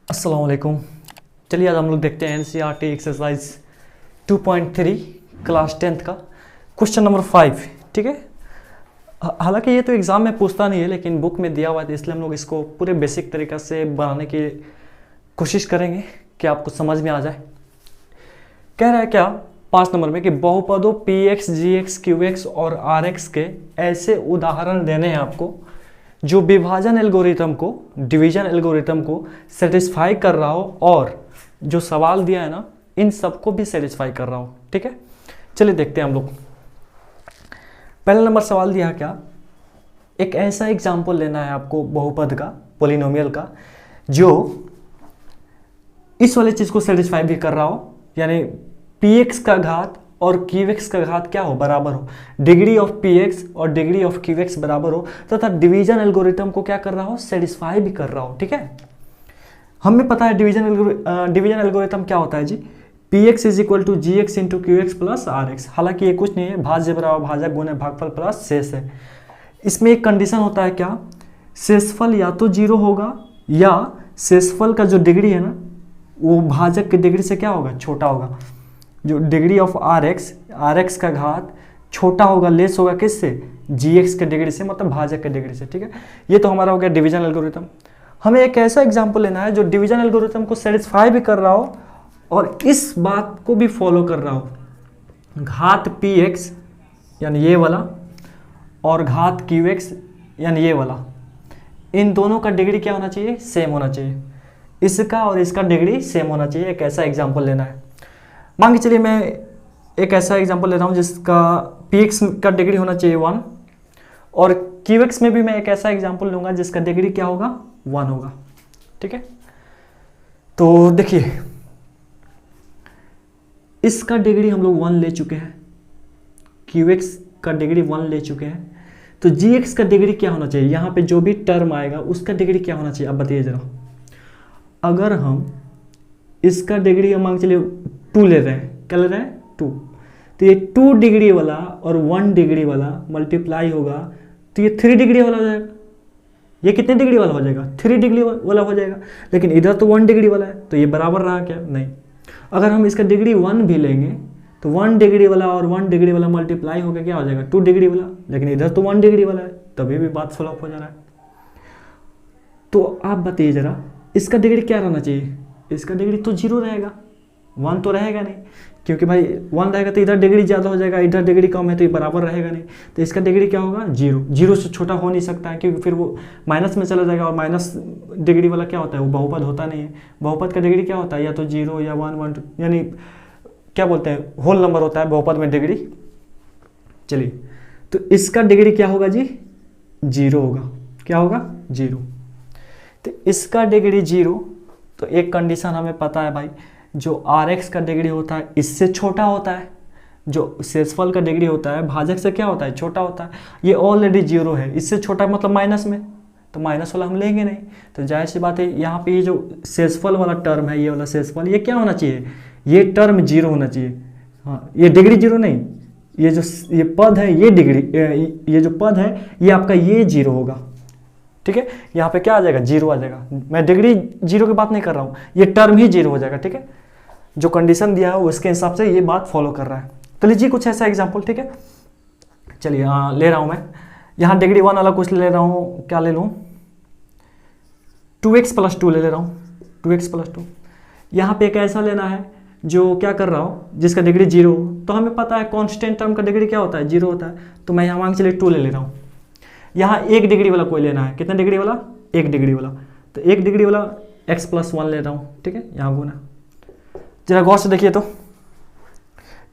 अस्सलाम वालेकुम। चलिए आज हम लोग देखते हैं एनसीईआरटी एक्सरसाइज 2.3 क्लास 10th का क्वेश्चन नंबर 5। ठीक है, हालांकि ये तो एग्ज़ाम में पूछता नहीं है, लेकिन बुक में दिया हुआ है, तो इसलिए हम लोग इसको पूरे बेसिक तरीक़ा से बनाने की कोशिश करेंगे कि आपको समझ में आ जाए। कह रहा है क्या 5 नंबर में कि बहुपदों px, gx, qx और rx के ऐसे उदाहरण देने हैं आपको जो विभाजन एल्गोरिथम को, डिवीजन एल्गोरिथम को सेटिस्फाई कर रहा हो और जो सवाल दिया है ना इन सबको भी सेटिस्फाई कर रहा हो। ठीक है, चलिए देखते हैं हम लोग। पहला नंबर सवाल दिया क्या, एक ऐसा एग्जाम्पल लेना है आपको बहुपद का, पोलिनोमियल का, जो इस वाले चीज को सेटिस्फाई भी कर रहा हो, यानी px का घात और qx का घात क्या हो, बराबर हो, डिग्री ऑफ px और डिग्री ऑफ qx बराबर हो, तथा डिवीजन एल्गोरिथम को क्या कर रहा हो, सेटिस्फाई भी कर रहा हो। ठीक है, हमें पता है डिवीजन एल्गोरिथम क्या होता है जी, px is equal to gx into qx plus rx। हालांकि ये कुछ नहीं है, भाज्य बराबर भाजक गुणे भागफल प्लस शेष है। इसमें एक कंडीशन होता है क्या, शेषफल या तो 0 होगा या शेषफल का जो डिग्री है ना वो भाजक की डिग्री से क्या होगा, छोटा होगा। जो डिग्री ऑफ rx का घात छोटा होगा, लेस होगा किससे, gx के डिग्री से, मतलब भाजक के डिग्री से। ठीक है, ये तो हमारा हो गया डिवीजन एल्गोरिथम। हमें एक ऐसा एग्जांपल लेना है जो डिवीजन एल्गोरिथम को सेटिस्फाई भी कर रहा हो और इस बात को भी फॉलो कर रहा हो, घात px यानी ये वाला और घात qx यानी ये वाला, इन दोनों का डिग्री क्या होना चाहिए, सेम होना चाहिए। इसका और इसका डिग्री सेम होना चाहिए। एक ऐसा एग्जांपल लेना है। मान के चलिए मैं एक ऐसा एग्जांपल ले रहा हूँ जिसका px का डिग्री होना चाहिए 1 और qx में भी मैं एक ऐसा एग्जांपल लूंगा जिसका डिग्री क्या होगा, 1 होगा। ठीक है, तो देखिए इसका डिग्री हम लोग 1 ले चुके हैं, qx का डिग्री 1 ले चुके हैं, तो gx का डिग्री क्या होना चाहिए, यहाँ पे जो भी टर्म आएगा उसका डिग्री क्या होना चाहिए, अब बताइए जरा। अगर हम इसका डिग्री हम मान के चलिए 2 ले रहे हैं, क्या ले रहे हैं, 2, तो ये 2 डिग्री वाला और 1 डिग्री वाला मल्टीप्लाई होगा तो ये 3 डिग्री वाला हो जाएगा। ये कितने डिग्री वाला हो जाएगा, 3 डिग्री वाला हो जाएगा। लेकिन इधर तो 1 डिग्री वाला है, तो ये बराबर रहा क्या, नहीं। अगर हम इसका डिग्री 1 भी लेंगे तो 1 डिग्री वाला और 1 डिग्री वाला मल्टीप्लाई होकर क्या हो जाएगा, 2 डिग्री वाला, लेकिन इधर तो 1 डिग्री वाला है, तभी भी बात फ्लॉप हो जा रहा है। तो आप बताइए जरा इसका डिग्री क्या रहना चाहिए, इसका डिग्री तो 0 रहेगा, 1 तो रहेगा नहीं, क्योंकि भाई 1 रहेगा तो इधर डिग्री ज़्यादा हो जाएगा, इधर डिग्री कम है तो ये बराबर रहेगा नहीं, तो इसका डिग्री क्या होगा, 0। 0 से छोटा हो नहीं सकता है, क्योंकि फिर वो माइनस में चला जाएगा और माइनस डिग्री वाला क्या होता है, वो बहुपद होता नहीं है। बहुपद का डिग्री क्या होता है, या तो 0 या 1, 1, 2, यानी क्या बोलते हैं, होल नंबर होता है बहुपद में डिग्री। चलिए, तो इसका डिग्री क्या होगा जी, 0 होगा। क्या होगा, 0। तो इसका डिग्री 0, तो एक कंडीशन हमें पता है भाई, जो rx का डिग्री होता है इससे छोटा होता है, जो शेषफल का डिग्री होता है भाजक से क्या होता है, छोटा होता है। ये ऑलरेडी 0 है, इससे छोटा मतलब माइनस में, तो माइनस वाला हम लेंगे नहीं। तो जाहिर सी बात है यहाँ पे ये जो शेषफल वाला टर्म है, ये वाला शेषफल, ये क्या होना चाहिए, ये टर्म 0 होना चाहिए। हाँ, ये डिग्री 0 नहीं, ये पद है, ये डिग्री, ये जो पद है ये आपका ये 0 होगा। ठीक है, यहाँ पे क्या आ जाएगा, 0 आ जाएगा। मैं डिग्री 0 की बात नहीं कर रहा हूँ, ये टर्म ही 0 हो जाएगा। ठीक है, जो कंडीशन दिया है उसके हिसाब से ये बात फॉलो कर रहा है। तो लीजिए कुछ ऐसा एग्जांपल। ठीक है, चलिए ले रहा हूँ मैं यहाँ डिग्री 1 वाला कुछ ले रहा हूँ, क्या ले लूँ, 2x प्लस 2 ले रहा हूँ, 2x प्लस 2। यहाँ पे एक ऐसा लेना है जो क्या कर रहा हो, जिसका डिग्री 0, तो हमें पता है कॉन्स्टेंट टर्म का डिग्री क्या होता है, 0 होता है। तो मैं यहाँ मान के चलिए 2 ले रहा हूँ। यहाँ 1 डिग्री वाला कोई लेना है, कितना डिग्री वाला, 1 डिग्री वाला, तो 1 डिग्री वाला x प्लस 1 ले रहा हूँ। ठीक है, यहाँ गुना, जरा गौर से देखिए, तो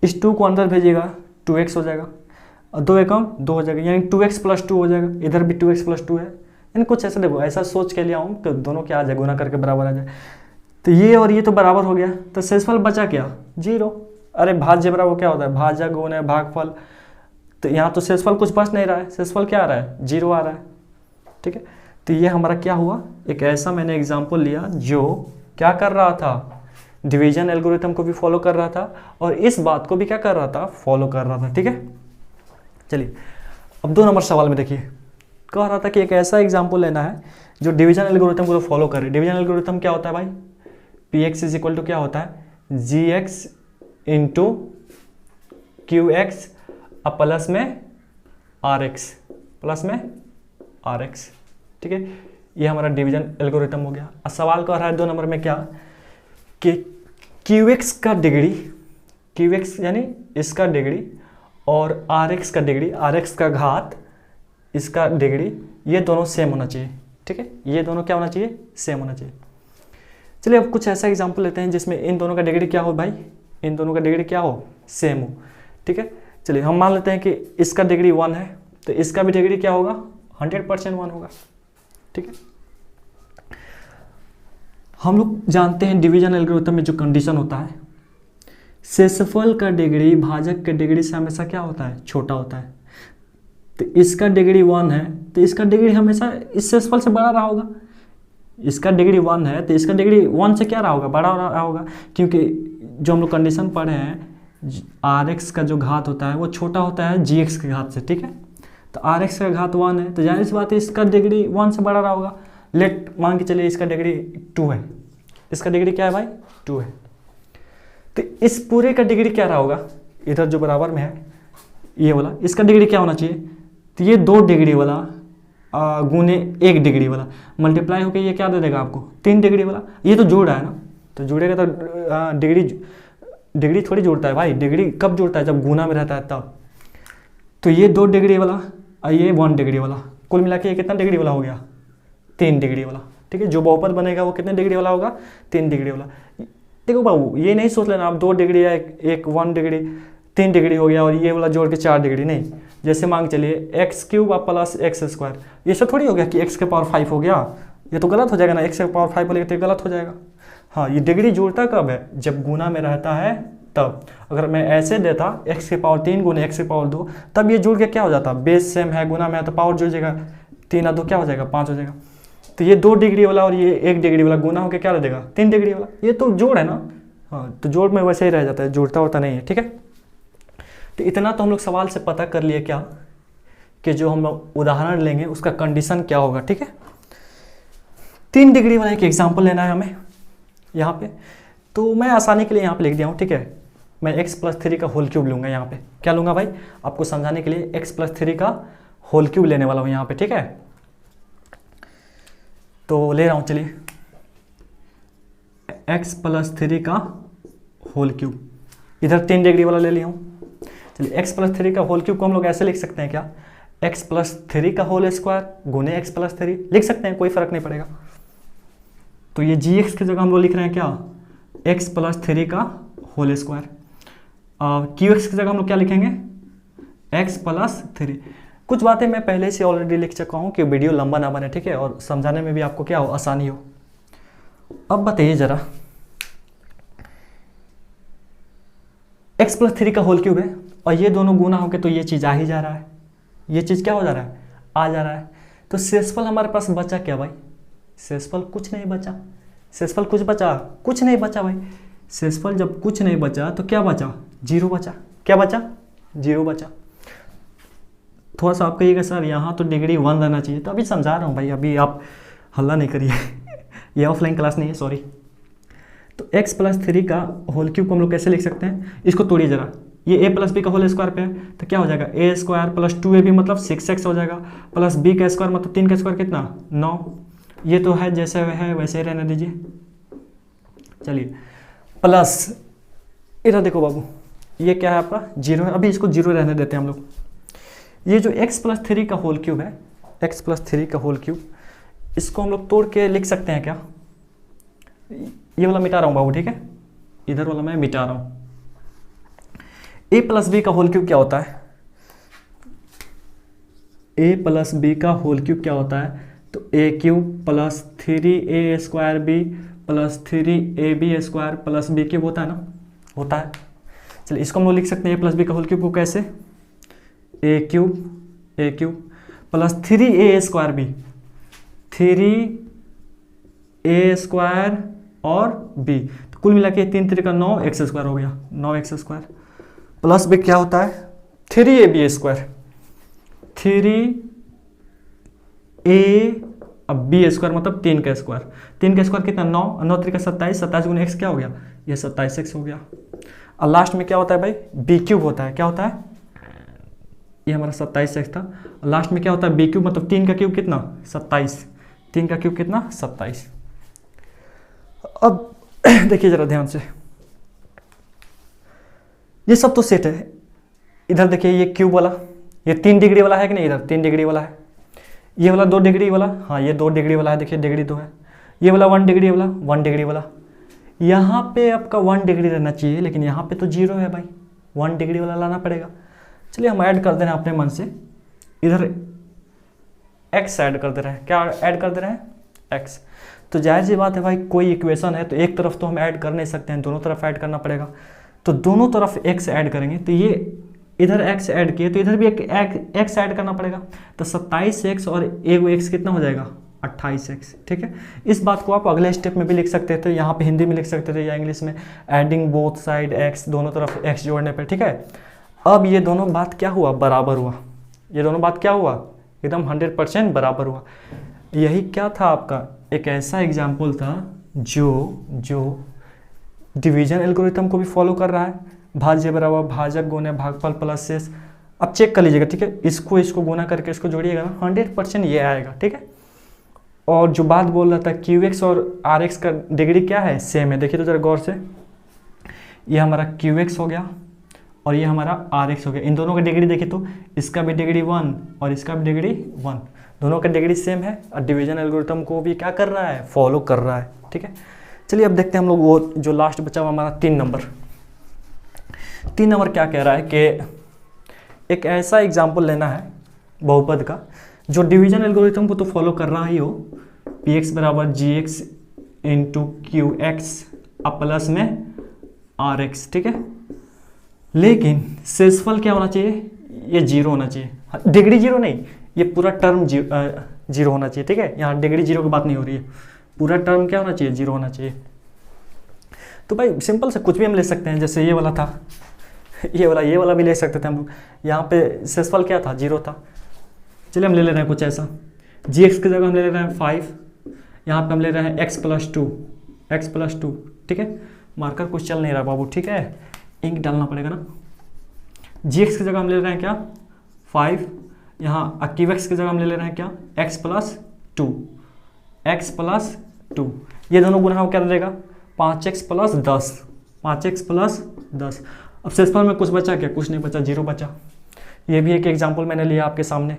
इस 2 को अंदर भेजिएगा 2x हो जाएगा और 2 एकम 2 हो जाएगा, यानी 2x प्लस 2 हो जाएगा। इधर भी 2x प्लस 2 है, यानी कुछ ऐसा देखो, ऐसा सोच के लिया हूँ कि दोनों क्या आ जाए, गुना करके बराबर आ जाए। तो ये और ये तो बराबर हो गया, तो शेषफल बचा क्या, 0। अरे भाज्य बराबर क्या होता है, भाजक गुणे भागफल, तो यहाँ तो शेषफल कुछ बच नहीं रहा है, शेषफल क्या आ रहा है, 0 आ रहा है। ठीक है, तो ये हमारा क्या हुआ, एक ऐसा मैंने एग्जाम्पल लिया जो क्या कर रहा था, डिवीजन एल्गोरिथम को भी फॉलो कर रहा था और इस बात को भी क्या कर रहा था, फॉलो कर रहा था। ठीक है, चलिए अब 2 नंबर सवाल में देखिए, कह रहा था कि एक ऐसा एग्जाम्पल लेना है जो डिवीजन एल्गोरिथम को फॉलो करे। डिवीजन एल्गोरिथम क्या होता है भाई, P X is equal to क्या होता है, G X into Q X plus में आर एक्स, प्लस में आर एक्स, ठीक है। ये हमारा डिवीजन एल्गोरिथम हो गया। अब सवाल कर रहा है 2 नंबर में क्या, कि क्यू एक्स का डिग्री, क्यू एक्स यानी इसका डिग्री और आर एक्स का डिग्री, आर एक्स का घात इसका डिग्री, ये दोनों सेम होना चाहिए, ठीक है। ये दोनों क्या होना चाहिए, सेम होना चाहिए। चलिए अब कुछ ऐसा एग्जांपल लेते हैं जिसमें इन दोनों का डिग्री क्या हो भाई, इन दोनों का डिग्री क्या हो, सेम हो, ठीक है। चलिए हम मान लेते हैं कि इसका डिग्री 1 है, तो इसका भी डिग्री क्या होगा, 100% 1 होगा, ठीक है। हम लोग जानते हैं डिवीजन एल्गोरिथम में जो कंडीशन होता है, शेषफल का डिग्री भाजक के डिग्री से हमेशा क्या होता है, छोटा होता है। तो इसका डिग्री 1 है तो इसका डिग्री हमेशा इस शेषफल से बड़ा रहा होगा। इसका डिग्री 1 है तो इसका डिग्री 1 से क्या रहा होगा, बड़ा रहा होगा, क्योंकि जो हम लोग कंडीशन पढ़े हैं आर एक्स का जो घात होता है वो छोटा होता है जी एक्स के घात से, ठीक है। तो आर एक्स का घात 1 है तो जाहिर सी बात है इसका डिग्री 1 से बड़ा रहा होगा। लेट मान के चलिए इसका डिग्री 2 है, इसका डिग्री क्या है भाई, 2 है। तो इस पूरे का डिग्री क्या रहा होगा, इधर जो बराबर में है ये वाला, इसका डिग्री क्या होना चाहिए, तो ये 2 डिग्री वाला गुने 1 डिग्री वाला मल्टीप्लाई होकर ये क्या दे देगा आपको, 3 डिग्री वाला। ये तो जोड़ रहा है ना, तो जुड़ेगा तो डिग्री थोड़ी जोड़ता है भाई, डिग्री कब जोड़ता है, जब गुना में रहता है तब। तो ये 2 डिग्री वाला और ये 1 डिग्री वाला, कुल मिला के ये कितना डिग्री वाला हो गया, 3 डिग्री वाला, ठीक है। जो बहुपद बनेगा वो कितने डिग्री वाला होगा, 3 डिग्री वाला। देखो बाबू ये नहीं सोच लेना आप 2 डिग्री या एक 1 डिग्री 3 डिग्री हो गया और ये वाला जोड़ के 4 डिग्री, नहीं। जैसे मांग चलिए x cube plus x square, ये सब थोड़ी हो गया कि एक्स के पावर 5 हो गया, ये तो गलत हो जाएगा ना, एक्स के पावर 5 बोलेगा तो गलत हो जाएगा। हाँ ये डिग्री जुड़ता कब है, जब गुना में रहता है तब। अगर मैं ऐसे देता एक्स के पावर 3 गुने एक्स के पावर 2, तब ये जुड़ के क्या हो जाता, बेस सेम है गुना में है तो पावर जुड़ जाएगा, 3 और 2 क्या हो जाएगा, 5 हो जाएगा। तो ये 2 डिग्री वाला और ये 1 डिग्री वाला गुना होकर क्या दे देगा, 3 डिग्री वाला। ये तो जोड़ है ना, हाँ तो जोड़ में वैसे ही रह जाता है, जुड़ता होता नहीं है, ठीक है। तो इतना तो हम लोग सवाल से पता कर लिए क्या, कि जो हम लोग उदाहरण लेंगे उसका कंडीशन क्या होगा, ठीक है। 3 डिग्री वाला एक एग्जाम्पल लेना है हमें यहाँ पे, तो मैं आसानी के लिए यहाँ पे लिख दिया हूँ, ठीक है। मैं x + 3 का होल क्यूब लूँगा यहाँ पे, क्या लूँगा भाई, आपको समझाने के लिए x + 3 का होल क्यूब लेने वाला हूँ यहाँ पे, ठीक है। तो ले रहा हूँ, चलिए x + 3 का होल क्यूब, इधर 3 डिग्री वाला ले लिया हूँ। चलिए x + 3 का होल क्यूब को हम लोग ऐसे लिख सकते हैं क्या, x + 3 का होल स्क्वायर गुने x + 3 लिख सकते हैं, कोई फर्क नहीं पड़ेगा। तो ये जी एक्स की जगह हम लोग लिख रहे हैं क्या, x + 3 का होल स्क्वायर। क्यू एक्स की जगह हम लोग क्या लिखेंगे, x + 3। कुछ बातें मैं पहले से ऑलरेडी लिख चुका हूँ कि वीडियो लंबा ना बने, ठीक है, और समझाने में भी आपको क्या हो, आसानी हो। अब बताइए जरा, x + 3 का होल क्यूब है और ये दोनों गुना होके तो ये चीज़ आ ही जा रहा है, ये चीज़ क्या हो जा रहा है, आ जा रहा है। तो शेषफल हमारे पास बचा क्या भाई, शेषफल कुछ नहीं बचा, शेषफल कुछ बचा, कुछ नहीं बचा भाई। शेषफल जब कुछ नहीं बचा तो क्या बचा, 0 बचा। क्या बचा, 0 बचा। थोड़ा सा आप कहिएगा सर यहाँ तो डिग्री 1 रहना चाहिए, तो अभी समझा रहा हूँ भाई, अभी आप हल्ला नहीं करिए ये ऑफलाइन क्लास नहीं है, सॉरी। तो x + 3 का होल क्यूब को हम लोग कैसे लिख सकते हैं, इसको तोड़िए जरा, ये a + b का होल स्क्वायर पे है तो क्या हो जाएगा, a² + 2ab मतलब 6x हो जाएगा, प्लस b का स्क्वायर मतलब 3 का स्क्वायर कितना, 9। ये तो है जैसे है वैसे ही रहने दीजिए। चलिए प्लस इधर देखो बाबू, ये क्या है आपका 0 है, अभी इसको 0 रहने देते हैं हम लोग। ये जो x + 3 का होल क्यूब है, x + 3 का होल क्यूब, इसको हम लोग तोड़ के लिख सकते हैं क्या, ये वाला मिटा रहा हूँ बाबू, ठीक है, इधर वाला मैं मिटा रहा हूँ। a + b का होल क्यूब क्या होता है, a + b का होल क्यूब क्या होता है, तो a³ + 3a² b + 3ab² + b³ होता है ना, होता है। चलिए इसको हम लोग लिख सकते हैं a + b का होल क्यूब को कैसे, a³ + 3a² b, 3a² और b, तो कुल मिला के 3 3 का 9x² हो गया, 9x² प्लस b क्या होता है 3ab², 3a अब बी स्क्वायर मतलब 3 का स्क्वायर, 3 का स्क्वायर कितना 9, 9 3 का 27, 27 गुना एक्स क्या हो गया, ये 27 एक्स हो गया। और लास्ट में क्या होता है भाई, बी क्यूब होता है, क्या होता है, ये हमारा 27 एक्स था। लास्ट में क्या होता है बी क्यूब मतलब 3 का क्यूब कितना 27, 3 का क्यूब कितना 27। अब देखिए जरा ध्यान से, ये सब तो सेट है। इधर देखिए ये क्यूब वाला, ये 3 डिग्री वाला है कि नहीं, इधर 3 डिग्री वाला है। ये वाला 2 डिग्री वाला, हाँ ये 2 डिग्री वाला है, देखिए डिग्री 2 है। ये वाला 1 डिग्री वाला, 1 डिग्री वाला। यहाँ पे आपका 1 डिग्री रहना चाहिए, लेकिन यहाँ पे तो 0 है भाई, 1 डिग्री वाला लाना पड़ेगा। चलिए हम ऐड कर दे रहे हैं अपने मन से, इधर x ऐड कर दे रहे हैं, क्या ऐड कर दे रहे हैं x। तो जाहिर सी बात है भाई, कोई इक्वेशन है तो एक तरफ तो हम ऐड कर नहीं सकते हैं, दोनों तरफ ऐड करना पड़ेगा। तो दोनों तरफ x ऐड करेंगे, तो ये इधर x ऐड किए तो इधर भी एक x ऐड करना पड़ेगा। तो 27x और एक x कितना हो जाएगा 28x, ठीक है। इस बात को आप अगले स्टेप में भी लिख सकते थे, यहाँ पे हिंदी में लिख सकते थे या इंग्लिश में, एडिंग बोथ साइड x, दोनों तरफ x जोड़ने पर, ठीक है। अब ये दोनों बात क्या हुआ, बराबर हुआ, ये दोनों बात क्या हुआ, एकदम 100% बराबर हुआ। यही क्या था आपका, एक ऐसा एग्जाम्पल था जो डिवीजन एल्गोरिथम को भी फॉलो कर रहा है, भाज्य बराबर भाजक गुने भागफल प्लस शेष। अब चेक कर लीजिएगा, ठीक है, इसको गुना करके इसको जोड़िएगा ना, 100% ये आएगा, ठीक है। और जो बात बोल रहा था QX और RX का डिग्री क्या है, सेम है। देखिए तो जरा गौर से, ये हमारा QX हो गया और ये हमारा RX हो गया। इन दोनों का डिग्री देखिए तो इसका भी डिग्री 1 और इसका भी डिग्री 1, दोनों का डिग्री सेम है और डिवीजन एल्गोरिथम को भी क्या कर रहा है, फॉलो कर रहा है, ठीक है। चलिए अब देखते हैं हम लोग वो जो लास्ट बचा हुआ हमारा 3 नंबर। 3 नंबर क्या कह रहा है कि एक ऐसा एग्जाम्पल लेना है बहुपद का जो डिवीजन एल्गोरिथम को तो फॉलो कर रहा ही हो, px बराबर gx इंटू qx अब प्लस में rx, ठीक है। लेकिन शेषफल क्या होना चाहिए, ये 0 होना चाहिए, डिग्री 0 नहीं, ये पूरा टर्म 0 होना चाहिए, ठीक है। यहाँ डिग्री 0 की बात नहीं हो रही है, पूरा टर्म क्या होना चाहिए, 0 होना चाहिए। तो भाई सिंपल से कुछ भी हम ले सकते हैं, जैसे ये वाला था, ये वाला भी ले सकते थे हम लोग। यहाँ पे शेषफल क्या था, 0 था। चलिए हम ले रहे हैं कुछ ऐसा, gx की जगह हम ले रहे हैं 5, यहाँ पे हम ले रहे हैं x प्लस 2, ठीक है। मार्कर कुछ चल नहीं रहा बाबू, ठीक है, इंक डालना पड़ेगा ना। gx की जगह हम ले रहे हैं क्या 5, यहाँ qx की जगह हम ले रहे हैं क्या x प्लस 2, ये दोनों गुना हो क्या देगा 5x प्लस 10, 5x प्लस 10। अब शेषफल में कुछ बचा क्या, कुछ नहीं बचा, 0 बचा। ये भी एक एग्जाम्पल मैंने लिया आपके सामने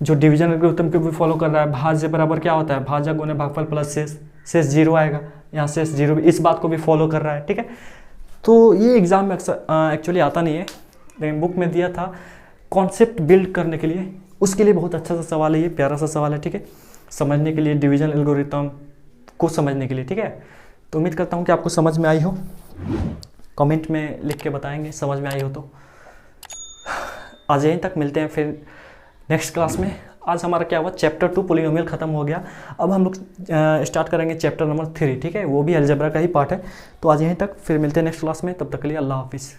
जो डिवीजन एल्गोरिथम को भी फॉलो कर रहा है। भाज्य बराबर क्या होता है, भाजक गुने भागफल प्लस शेष 0 आएगा, यहाँ शेष 0 इस बात को भी फॉलो कर रहा है, ठीक है। तो ये एग्जाम में एक्चुअली आता नहीं है, लेकिन बुक में दिया था कॉन्सेप्ट बिल्ड करने के लिए, उसके लिए बहुत अच्छा सा सवाल है, ये प्यारा सा सवाल है, ठीक है, समझने के लिए, डिवीजन एल्गोरिथम को समझने के लिए, ठीक है। तो उम्मीद करता हूँ कि आपको समझ में आई हो, कमेंट में लिख के बताएंगे समझ में आई हो तो। आज यहीं तक, मिलते हैं फिर नेक्स्ट क्लास में। आज हमारा क्या हुआ, चैप्टर 2 पॉलिनोमियल खत्म हो गया। अब हम लोग स्टार्ट करेंगे चैप्टर नंबर 3, ठीक है, वो भी अलजेब्रा का ही पार्ट है। तो आज यहीं तक, फिर मिलते हैं नेक्स्ट क्लास में, तब तक के लिए अल्लाह हाफिज़।